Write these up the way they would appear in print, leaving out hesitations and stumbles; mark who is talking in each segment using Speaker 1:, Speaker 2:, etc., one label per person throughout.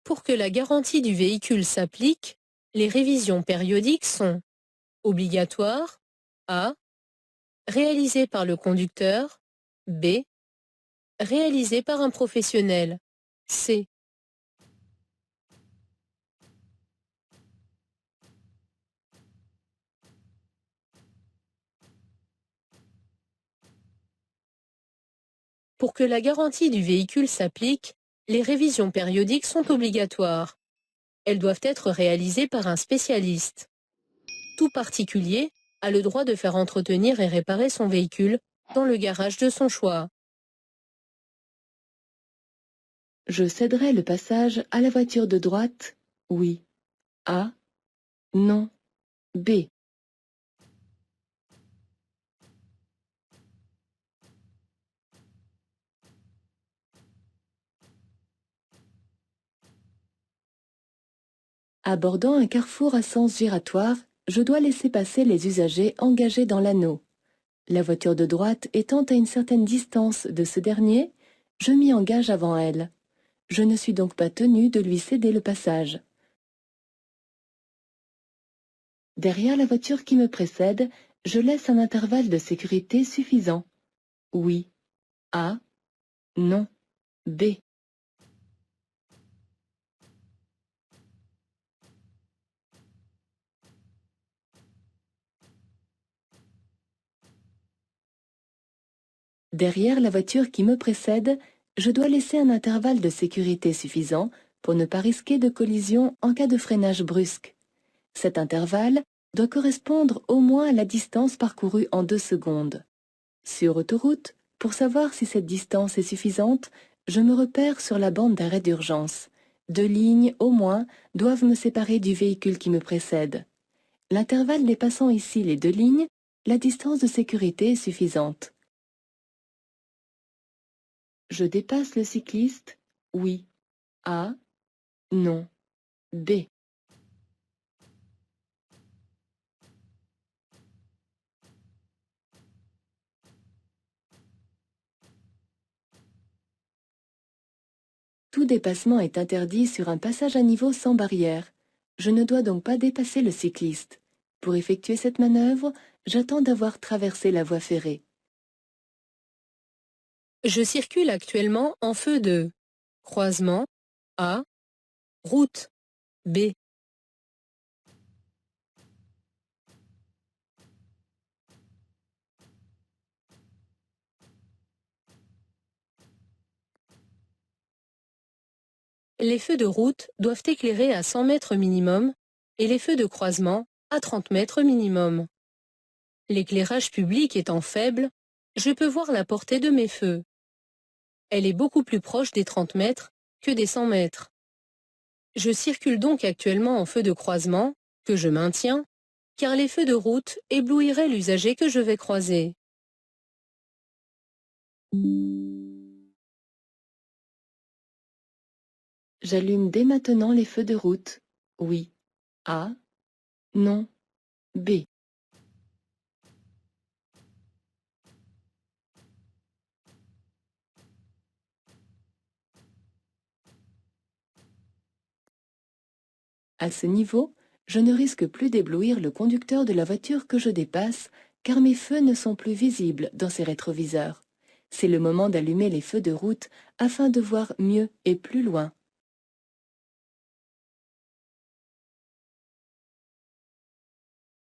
Speaker 1: Pour que la garantie du véhicule s'applique, les révisions périodiques sont obligatoires, A, réalisées par le conducteur, B, réalisées par un professionnel, C. Pour que la garantie du véhicule s'applique, les révisions périodiques sont obligatoires. Elles doivent être réalisées par un spécialiste. Tout particulier a le droit de faire entretenir et réparer son véhicule dans le garage de son choix.
Speaker 2: Je céderai le passage à la voiture de droite, oui. A. Non. B. Abordant un carrefour à sens giratoire, je dois laisser passer les usagers engagés dans l'anneau. La voiture de droite étant à une certaine distance de ce dernier, je m'y engage avant elle. Je ne suis donc pas tenu de lui céder le passage. Derrière la voiture qui me précède, je laisse un intervalle de sécurité suffisant. Oui. A. Non. B. Derrière la voiture qui me précède, je dois laisser un intervalle de sécurité suffisant pour ne pas risquer de collision en cas de freinage brusque. Cet intervalle doit correspondre au moins à la distance parcourue en 2 secondes. Sur autoroute, pour savoir si cette distance est suffisante, je me repère sur la bande d'arrêt d'urgence. 2 lignes, au moins, doivent me séparer du véhicule qui me précède. L'intervalle dépassant ici les 2 lignes, la distance de sécurité est suffisante. Je dépasse le cycliste, oui. A. Non. B. Tout dépassement est interdit sur un passage à niveau sans barrière. Je ne dois donc pas dépasser le cycliste. Pour effectuer cette manœuvre, j'attends d'avoir traversé la voie ferrée.
Speaker 1: Je circule actuellement en feu de croisement, A, route, B. Les feux de route doivent éclairer à 100 mètres minimum et les feux de croisement à 30 mètres minimum. L'éclairage public étant faible, je peux voir la portée de mes feux. Elle est beaucoup plus proche des 30 mètres que des 100 mètres. Je circule donc actuellement en feu de croisement, que je maintiens, car les feux de route éblouiraient l'usager que je vais croiser.
Speaker 2: J'allume dès maintenant les feux de route, oui. A. Non. B. À ce niveau, je ne risque plus d'éblouir le conducteur de la voiture que je dépasse, car mes feux ne sont plus visibles dans ses rétroviseurs. C'est le moment d'allumer les feux de route afin de voir mieux et plus loin.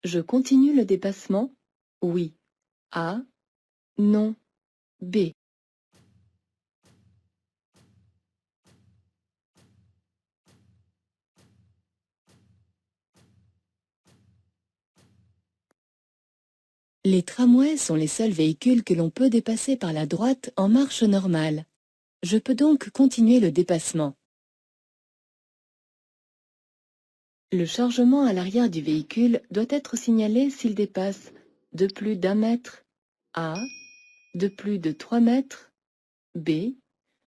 Speaker 2: Je continue le dépassement, oui. A. Non. B. Les tramways sont les seuls véhicules que l'on peut dépasser par la droite en marche normale. Je peux donc continuer le dépassement. Le chargement à l'arrière du véhicule doit être signalé s'il dépasse de plus d'1 mètre. A. De plus de 3 mètres. B.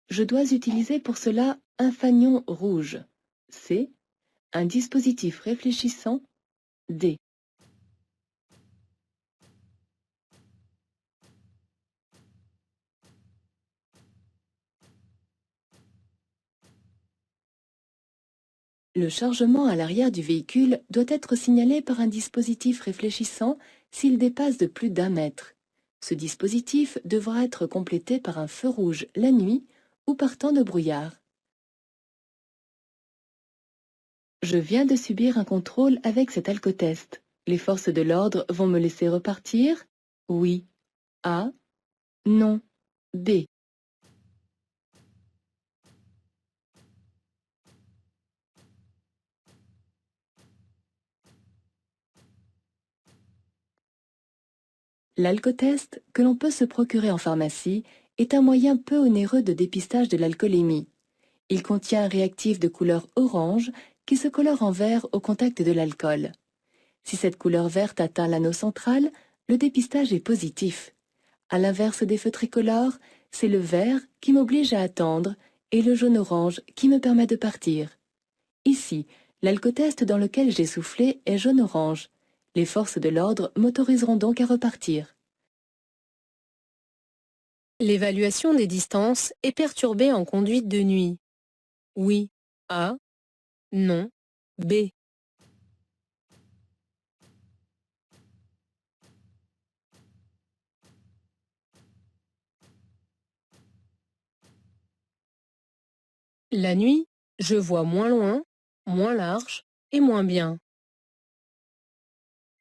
Speaker 2: Je dois utiliser pour cela un fanion rouge. C. Un dispositif réfléchissant. D. Le chargement à l'arrière du véhicule doit être signalé par un dispositif réfléchissant s'il dépasse de plus d'1 mètre. Ce dispositif devra être complété par un feu rouge la nuit ou par temps de brouillard. Je viens de subir un contrôle avec cet alcotest. Les forces de l'ordre vont me laisser repartir? Oui. A. Non. B. L'alcotest, que l'on peut se procurer en pharmacie, est un moyen peu onéreux de dépistage de l'alcoolémie. Il contient un réactif de couleur orange qui se colore en vert au contact de l'alcool. Si cette couleur verte atteint l'anneau central, le dépistage est positif. À l'inverse des feux tricolores, c'est le vert qui m'oblige à attendre et le jaune-orange qui me permet de partir. Ici, l'alcotest dans lequel j'ai soufflé est jaune-orange. Les forces de l'ordre m'autoriseront donc à repartir.
Speaker 1: L'évaluation des distances est perturbée en conduite de nuit. Oui. A. Non. B. La nuit, je vois moins loin, moins large et moins bien.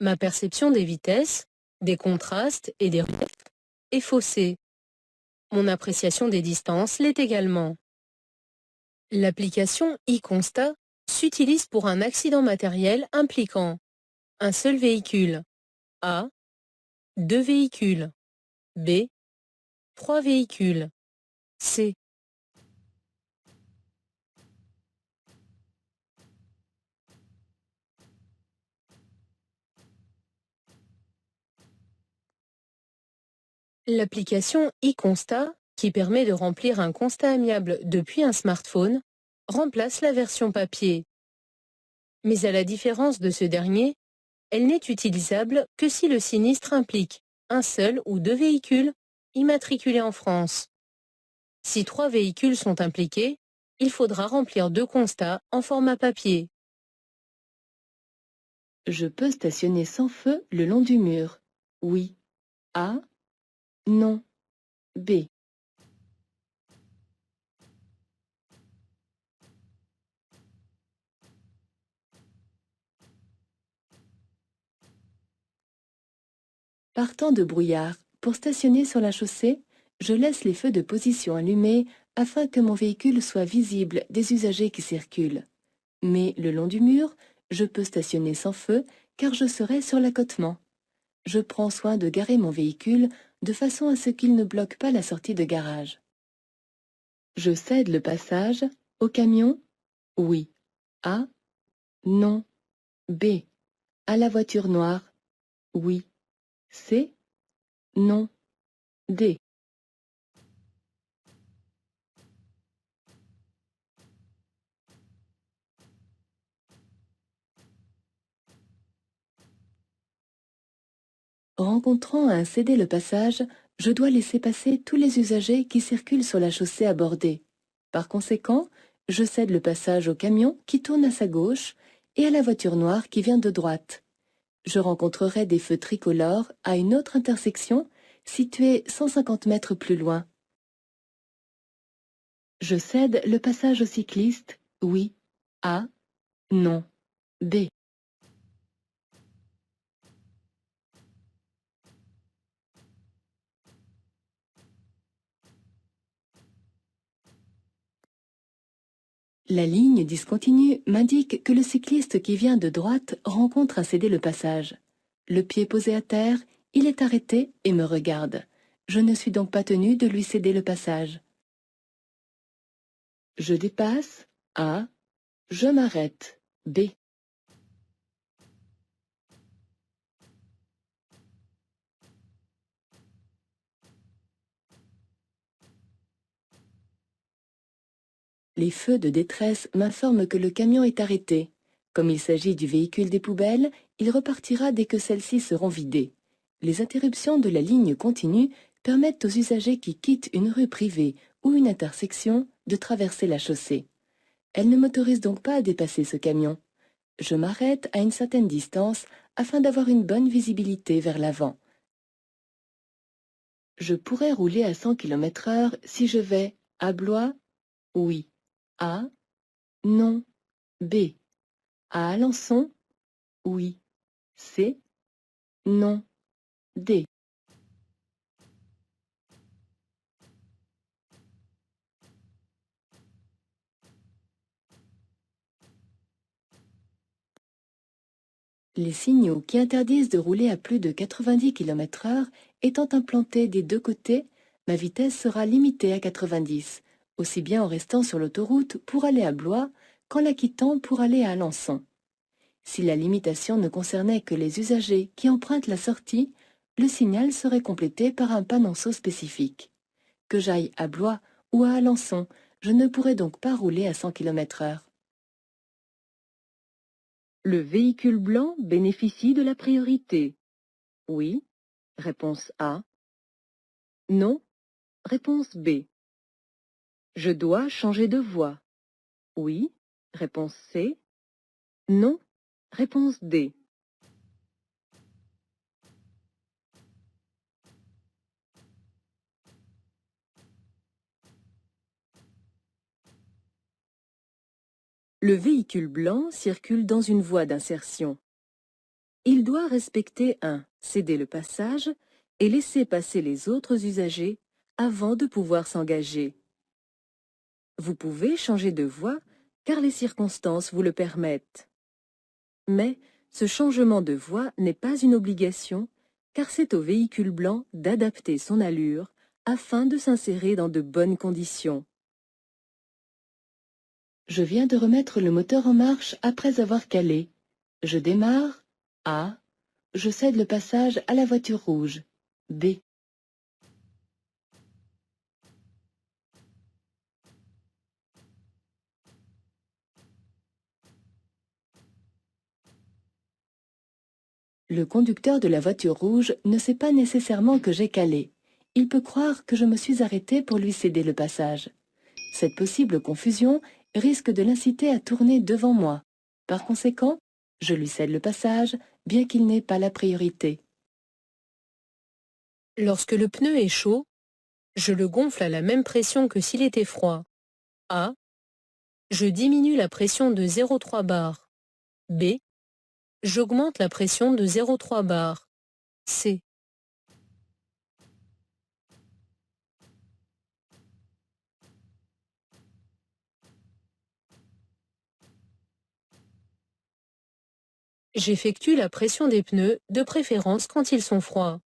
Speaker 1: Ma perception des vitesses, des contrastes et des reliefs est faussée. Mon appréciation des distances l'est également. L'application e-constat s'utilise pour un accident matériel impliquant un seul véhicule, A, 2 véhicules, B, 3 véhicules, C. L'application e-constat, qui permet de remplir un constat amiable depuis un smartphone, remplace la version papier. Mais à la différence de ce dernier, elle n'est utilisable que si le sinistre implique un seul ou 2 véhicules immatriculés en France. Si 3 véhicules sont impliqués, il faudra remplir 2 constats en format papier.
Speaker 2: Je peux stationner sans feu le long du mur. Oui. A. Non. B. Partant de brouillard, pour stationner sur la chaussée, je laisse les feux de position allumés afin que mon véhicule soit visible des usagers qui circulent. Mais le long du mur, je peux stationner sans feu car je serai sur l'accotement. Je prends soin de garer mon véhicule de façon à ce qu'il ne bloque pas la sortie de garage. Je cède le passage au camion? Oui. A. Non. B. À la voiture noire? Oui. C. Non. D. Rencontrant un céder le passage, je dois laisser passer tous les usagers qui circulent sur la chaussée abordée. Par conséquent, je cède le passage au camion qui tourne à sa gauche et à la voiture noire qui vient de droite. Je rencontrerai des feux tricolores à une autre intersection située 150 mètres plus loin. Je cède le passage aux cyclistes? Oui. A. Non. B. La ligne discontinue m'indique que le cycliste qui vient de droite rencontre à céder le passage. Le pied posé à terre, il est arrêté et me regarde. Je ne suis donc pas tenu de lui céder le passage. Je dépasse. A. Je m'arrête. B. Les feux de détresse m'informent que le camion est arrêté. Comme il s'agit du véhicule des poubelles, il repartira dès que celles-ci seront vidées. Les interruptions de la ligne continue permettent aux usagers qui quittent une rue privée ou une intersection de traverser la chaussée. Elle ne m'autorise donc pas à dépasser ce camion. Je m'arrête à une certaine distance afin d'avoir une bonne visibilité vers l'avant. Je pourrais rouler à 100 km/h si je vais à Blois, oui. A, non. B. À Alençon, oui. C, non. D. Les signaux qui interdisent de rouler à plus de 90 km/h étant implantés des deux côtés, ma vitesse sera limitée à 90, aussi bien en restant sur l'autoroute pour aller à Blois qu'en la quittant pour aller à Alençon. Si la limitation ne concernait que les usagers qui empruntent la sortie, le signal serait complété par un panonceau spécifique. Que j'aille à Blois ou à Alençon, je ne pourrais donc pas rouler à 100 km/h.
Speaker 3: Le véhicule blanc bénéficie de la priorité. Oui. Réponse A. Non. Réponse B. Je dois changer de voie. Oui. Réponse C. Non. Réponse D. Le véhicule blanc circule dans une voie d'insertion. Il doit respecter 1. Céder le passage et laisser passer les autres usagers avant de pouvoir s'engager. Vous pouvez changer de voie car les circonstances vous le permettent. Mais ce changement de voie n'est pas une obligation car c'est au véhicule blanc d'adapter son allure afin de s'insérer dans de bonnes conditions.
Speaker 2: Je viens de remettre le moteur en marche après avoir calé. Je démarre. A. Je cède le passage à la voiture rouge. B. Le conducteur de la voiture rouge ne sait pas nécessairement que j'ai calé. Il peut croire que je me suis arrêté pour lui céder le passage. Cette possible confusion risque de l'inciter à tourner devant moi. Par conséquent, je lui cède le passage, bien qu'il n'ait pas la priorité.
Speaker 1: Lorsque le pneu est chaud, je le gonfle à la même pression que s'il était froid. A. Je diminue la pression de 0,3 bar. B. J'augmente la pression de 0,3 bar. C. J'effectue la pression des pneus de préférence quand ils sont froids,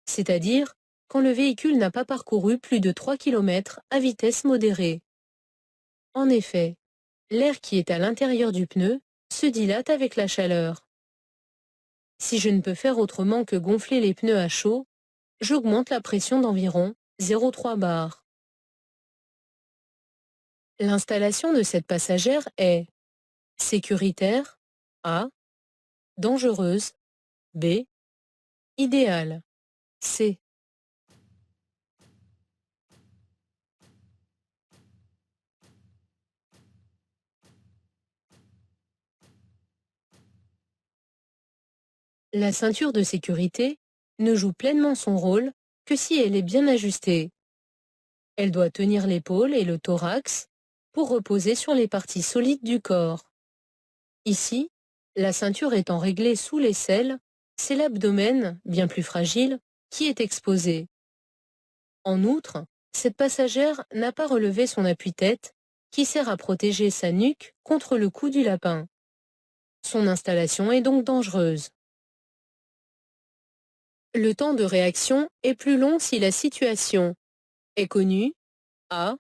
Speaker 1: c'est-à-dire quand le véhicule n'a pas parcouru plus de 3 km à vitesse modérée. En effet, l'air qui est à l'intérieur du pneu se dilate avec la chaleur. Si je ne peux faire autrement que gonfler les pneus à chaud, j'augmente la pression d'environ 0,3 bar. L'installation de cette passagère est sécuritaire, A, dangereuse, B, idéale, C. La ceinture de sécurité ne joue pleinement son rôle que si elle est bien ajustée. Elle doit tenir l'épaule et le thorax pour reposer sur les parties solides du corps. Ici, la ceinture étant réglée sous l'aisselle, c'est l'abdomen, bien plus fragile, qui est exposé. En outre, cette passagère n'a pas relevé son appui-tête, qui sert à protéger sa nuque contre le coup du lapin. Son installation est donc dangereuse. Le temps de réaction est plus long si la situation est connue, A,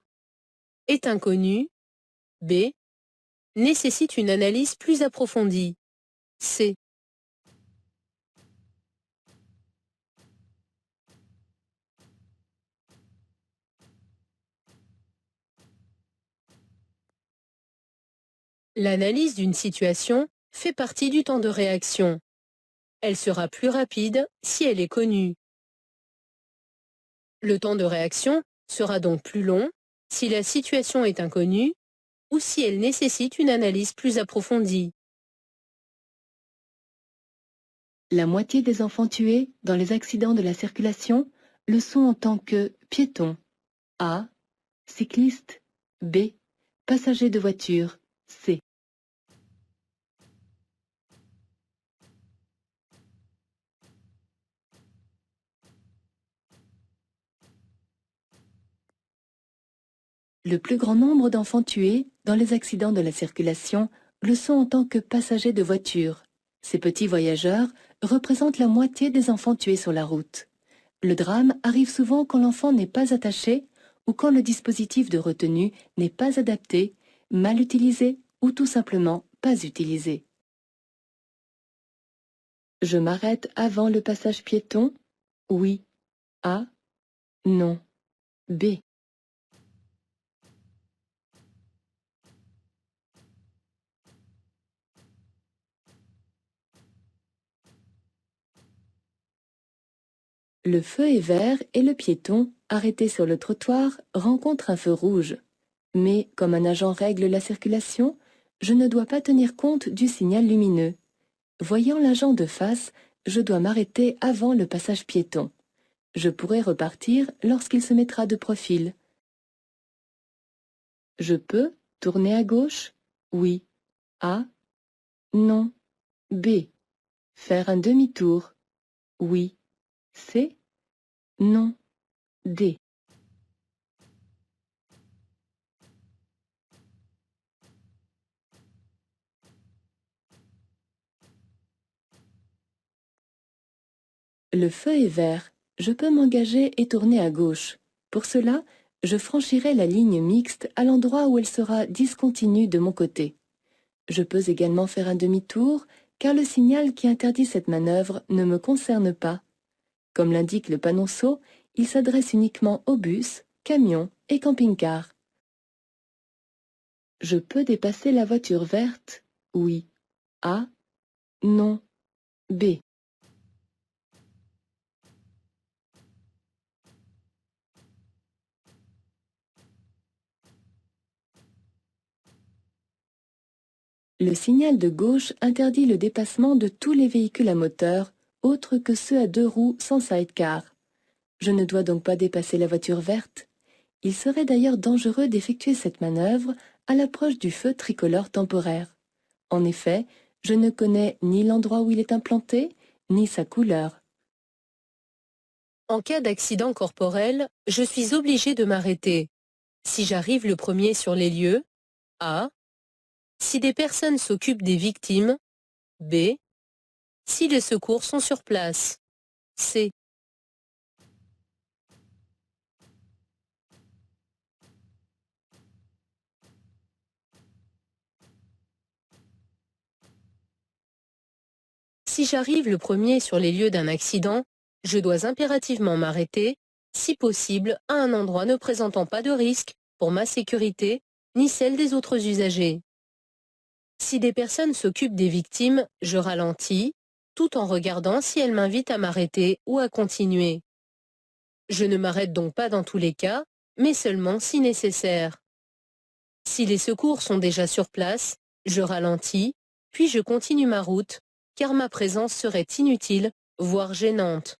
Speaker 1: est inconnue, B, nécessite une analyse plus approfondie, C. L'analyse d'une situation fait partie du temps de réaction. Elle sera plus rapide si elle est connue. Le temps de réaction sera donc plus long si la situation est inconnue ou si elles nécessitent une analyse plus approfondie.
Speaker 2: La moitié des enfants tués dans les accidents de la circulation le sont en tant que piétons. A. Cyclistes. B. Passagers de voiture. C. Le plus grand nombre d'enfants tués dans les accidents de la circulation le sont en tant que passagers de voiture. Ces petits voyageurs représentent la moitié des enfants tués sur la route. Le drame arrive souvent quand l'enfant n'est pas attaché ou quand le dispositif de retenue n'est pas adapté, mal utilisé ou tout simplement pas utilisé. Je m'arrête avant le passage piéton? Oui. A. Non. B. Le feu est vert et le piéton, arrêté sur le trottoir, rencontre un feu rouge. Mais, comme un agent règle la circulation, je ne dois pas tenir compte du signal lumineux. Voyant l'agent de face, je dois m'arrêter avant le passage piéton. Je pourrai repartir lorsqu'il se mettra de profil. Je peux tourner à gauche? Oui. A. Non. B. Faire un demi-tour? Oui. C. Non. D. Le feu est vert. Je peux m'engager et tourner à gauche. Pour cela, je franchirai la ligne mixte à l'endroit où elle sera discontinue de mon côté. Je peux également faire un demi-tour, car le signal qui interdit cette manœuvre ne me concerne pas. Comme l'indique le panonceau, il s'adresse uniquement aux bus, camions et camping-cars. Je peux dépasser la voiture verte? Oui. A. Non. B. Le signal de gauche interdit le dépassement de tous les véhicules à moteur, autres que ceux à deux roues sans sidecar. Je ne dois donc pas dépasser la voiture verte. Il serait d'ailleurs dangereux d'effectuer cette manœuvre à l'approche du feu tricolore temporaire. En effet, je ne connais ni l'endroit où il est implanté, ni sa couleur.
Speaker 1: En cas d'accident corporel, je suis obligé de m'arrêter. Si j'arrive le premier sur les lieux, A. Si des personnes s'occupent des victimes, B. Si les secours sont sur place, C. Si j'arrive le premier sur les lieux d'un accident, je dois impérativement m'arrêter, si possible à un endroit ne présentant pas de risque pour ma sécurité ni celle des autres usagers. Si des personnes s'occupent des victimes, je ralentis, tout en regardant si elles m'invitent à m'arrêter ou à continuer. Je ne m'arrête donc pas dans tous les cas, mais seulement si nécessaire. Si les secours sont déjà sur place, je ralentis, puis je continue ma route, car ma présence serait inutile, voire gênante.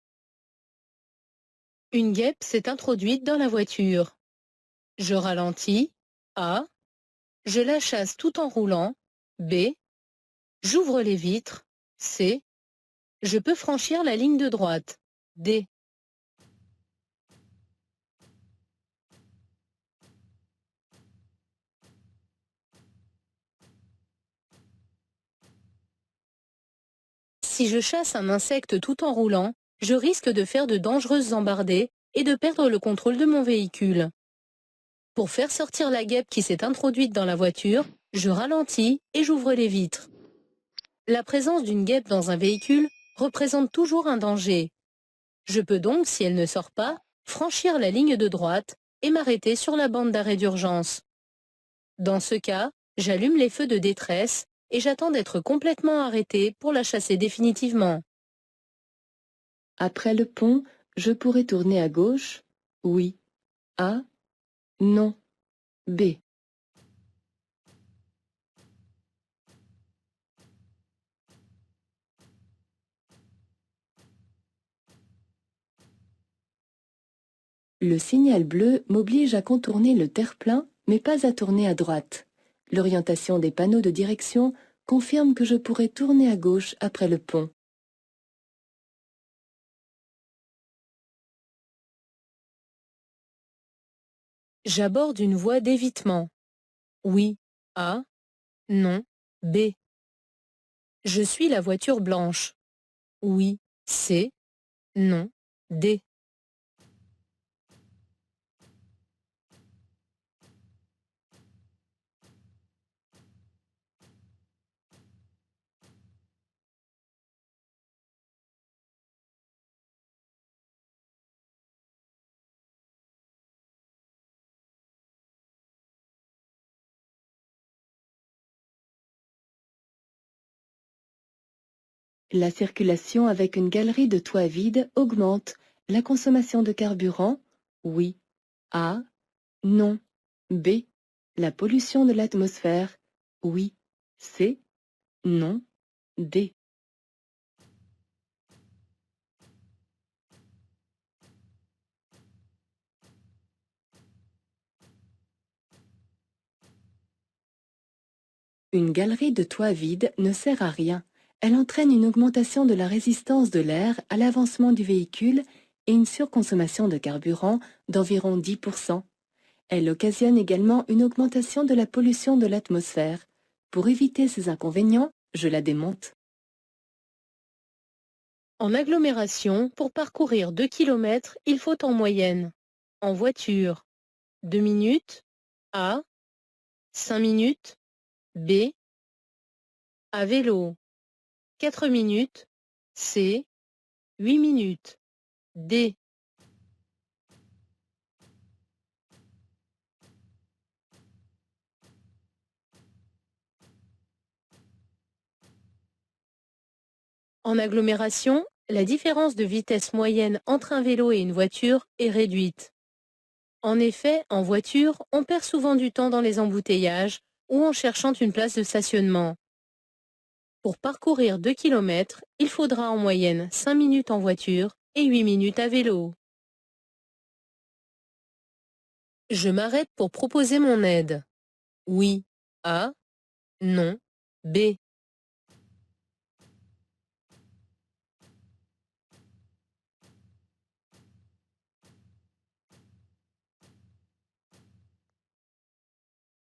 Speaker 1: Une guêpe s'est introduite dans la voiture. Je ralentis. A. Je la chasse tout en roulant. B. J'ouvre les vitres. C. Je peux franchir la ligne de droite. D. Si je chasse un insecte tout en roulant, je risque de faire de dangereuses embardées et de perdre le contrôle de mon véhicule. Pour faire sortir la guêpe qui s'est introduite dans la voiture, je ralentis et j'ouvre les vitres. La présence d'une guêpe dans un véhicule représente toujours un danger. Je peux donc, si elle ne sort pas, franchir la ligne de droite et m'arrêter sur la bande d'arrêt d'urgence. Dans ce cas, j'allume les feux de détresse et j'attends d'être complètement arrêté pour la chasser définitivement.
Speaker 2: Après le pont, je pourrai tourner à gauche? Oui. A. Non. B. Le signal bleu m'oblige à contourner le terre-plein, mais pas à tourner à droite. L'orientation des panneaux de direction confirme que je pourrais tourner à gauche après le pont.
Speaker 1: J'aborde une voie d'évitement. Oui. A. Non. B. Je suis la voiture blanche. Oui. C. Non. D.
Speaker 2: La circulation avec une galerie de toits vides augmente. La consommation de carburant? Oui. A. Non. B. La pollution de l'atmosphère? Oui. C. Non. D. Une galerie de toits vides ne sert à rien. Elle entraîne une augmentation de la résistance de l'air à l'avancement du véhicule et une surconsommation de carburant d'environ 10%. Elle occasionne également une augmentation de la pollution de l'atmosphère. Pour éviter ces inconvénients, je la démonte.
Speaker 1: En agglomération, pour parcourir 2 km, il faut en moyenne, en voiture, 2 minutes, A, 5 minutes, B, à vélo, 4 minutes, C, 8 minutes, D. En agglomération, la différence de vitesse moyenne entre un vélo et une voiture est réduite. En effet, en voiture, on perd souvent du temps dans les embouteillages ou en cherchant une place de stationnement. Pour parcourir 2 km, il faudra en moyenne 5 minutes en voiture et 8 minutes à vélo. Je m'arrête pour proposer mon aide. Oui. A. Non. B.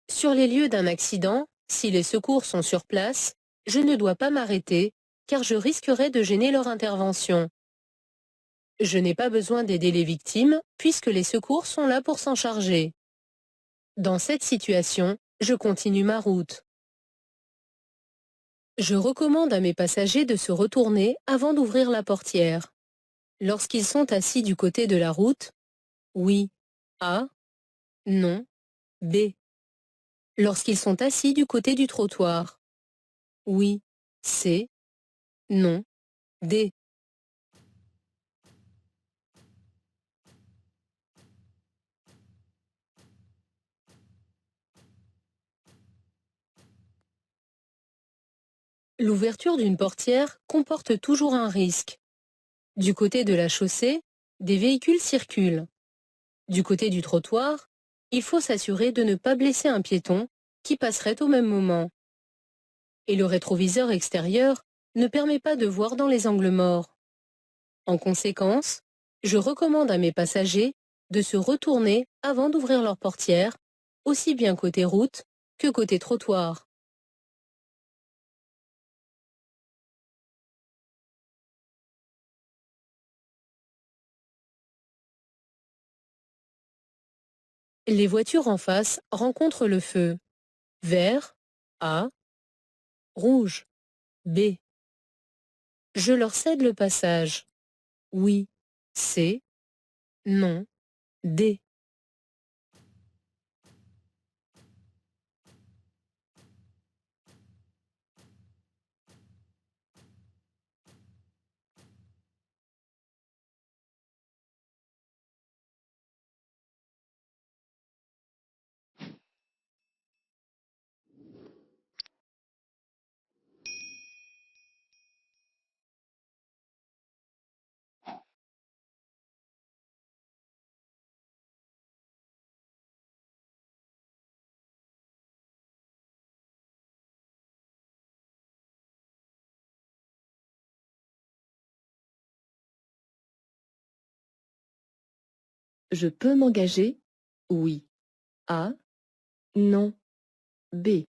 Speaker 1: Sur les lieux d'un accident, si les secours sont sur place, je ne dois pas m'arrêter car je risquerais de gêner leur intervention. Je n'ai pas besoin d'aider les victimes puisque les secours sont là pour s'en charger. Dans cette situation, je continue ma route. Je recommande à mes passagers de se retourner avant d'ouvrir la portière. Lorsqu'ils sont assis du côté de la route, oui. A. Non. B. Lorsqu'ils sont assis du côté du trottoir, oui. C. Non. D. L'ouverture d'une portière comporte toujours un risque. Du côté de la chaussée, des véhicules circulent. Du côté du trottoir, il faut s'assurer de ne pas blesser un piéton qui passerait au même moment. Et le rétroviseur extérieur ne permet pas de voir dans les angles morts. En conséquence, je recommande à mes passagers de se retourner avant d'ouvrir leur portière, aussi bien côté route que côté trottoir. Les voitures en face rencontrent le feu. Vert, A, rouge, B. Je leur cède le passage. Oui, C, non, D.
Speaker 2: Je peux m'engager? Oui. A. Non. B.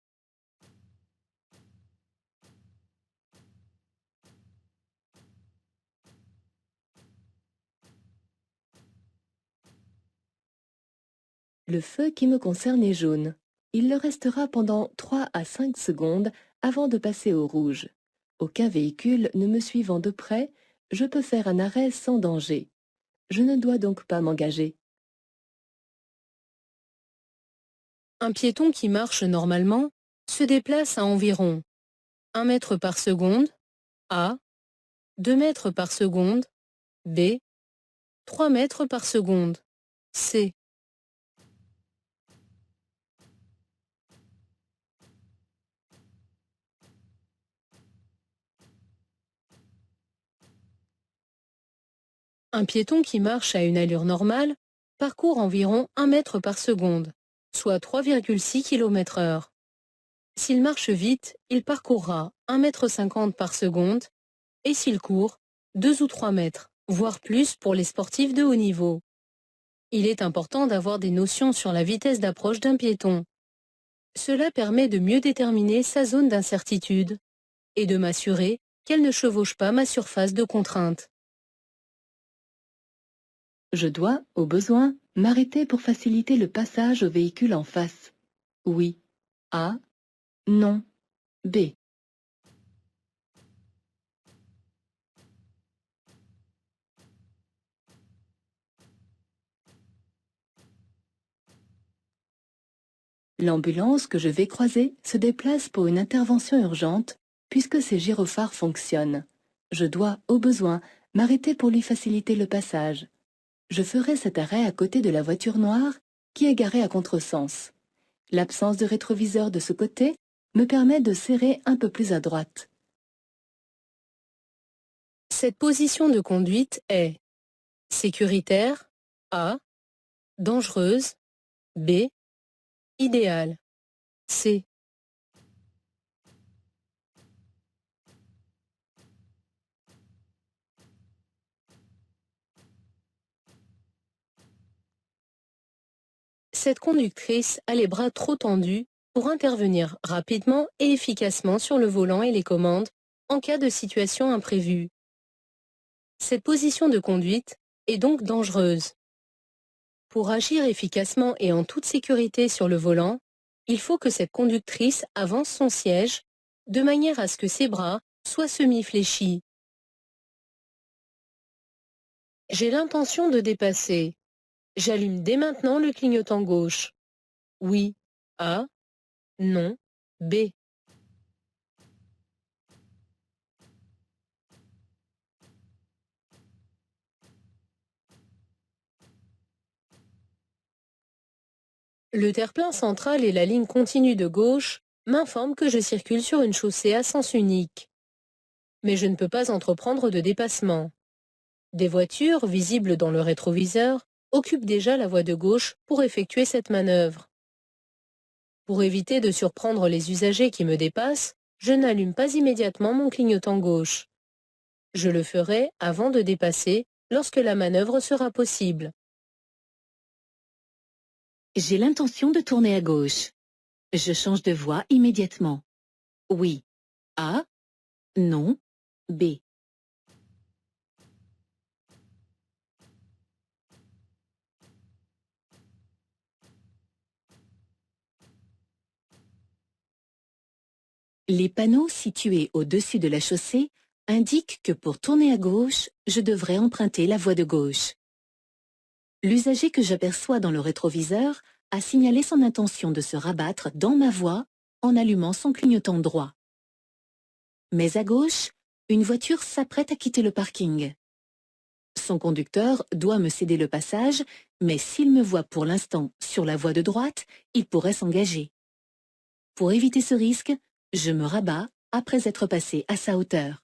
Speaker 2: Le feu qui me concerne est jaune. Il le restera pendant 3 à 5 secondes avant de passer au rouge. Aucun véhicule ne me suivant de près, je peux faire un arrêt sans danger. Je ne dois donc pas m'engager.
Speaker 1: Un piéton qui marche normalement se déplace à environ 1 mètre par seconde, A, 2 mètres par seconde, B, 3 mètres par seconde, C. Un piéton qui marche à une allure normale parcourt environ 1 mètre par seconde, soit 3,6 km/h. S'il marche vite, il parcourra 1,50 m par seconde et s'il court, 2 ou 3 mètres, voire plus pour les sportifs de haut niveau. Il est important d'avoir des notions sur la vitesse d'approche d'un piéton. Cela permet de mieux déterminer sa zone d'incertitude et de m'assurer qu'elle ne chevauche pas ma surface de contrainte.
Speaker 2: Je dois, au besoin, m'arrêter pour faciliter le passage au véhicule en face. Oui. A. Non. B. L'ambulance que je vais croiser se déplace pour une intervention urgente puisque ses gyrophares fonctionnent. Je dois, au besoin, m'arrêter pour lui faciliter le passage. Je ferai cet arrêt à côté de la voiture noire qui est garée à contresens. L'absence de rétroviseur de ce côté me permet de serrer un peu plus à droite.
Speaker 1: Cette position de conduite est sécuritaire, A, dangereuse, B, idéale, C. Cette conductrice a les bras trop tendus pour intervenir rapidement et efficacement sur le volant et les commandes en cas de situation imprévue. Cette position de conduite est donc dangereuse. Pour agir efficacement et en toute sécurité sur le volant, il faut que cette conductrice avance son siège de manière à ce que ses bras soient semi-fléchis. J'ai l'intention de dépasser. J'allume dès maintenant le clignotant gauche. Oui. A. Non. B. Le terre-plein central et la ligne continue de gauche m'informent que je circule sur une chaussée à sens unique. Mais je ne peux pas entreprendre de dépassement. Des voitures, visibles dans le rétroviseur, occupent déjà la voie de gauche pour effectuer cette manœuvre. Pour éviter de surprendre les usagers qui me dépassent, je n'allume pas immédiatement mon clignotant gauche. Je le ferai avant de dépasser lorsque la manœuvre sera possible.
Speaker 4: J'ai l'intention de tourner à gauche. Je change de voie immédiatement. Oui. A. Non. B. Les panneaux situés au-dessus de la chaussée indiquent que pour tourner à gauche, je devrais emprunter la voie de gauche. L'usager que j'aperçois dans le rétroviseur a signalé son intention de se rabattre dans ma voie en allumant son clignotant droit. Mais à gauche, une voiture s'apprête à quitter le parking. Son conducteur doit me céder le passage, mais s'il me voit pour l'instant sur la voie de droite, il pourrait s'engager. Pour éviter ce risque, je me rabats après être passé à sa hauteur.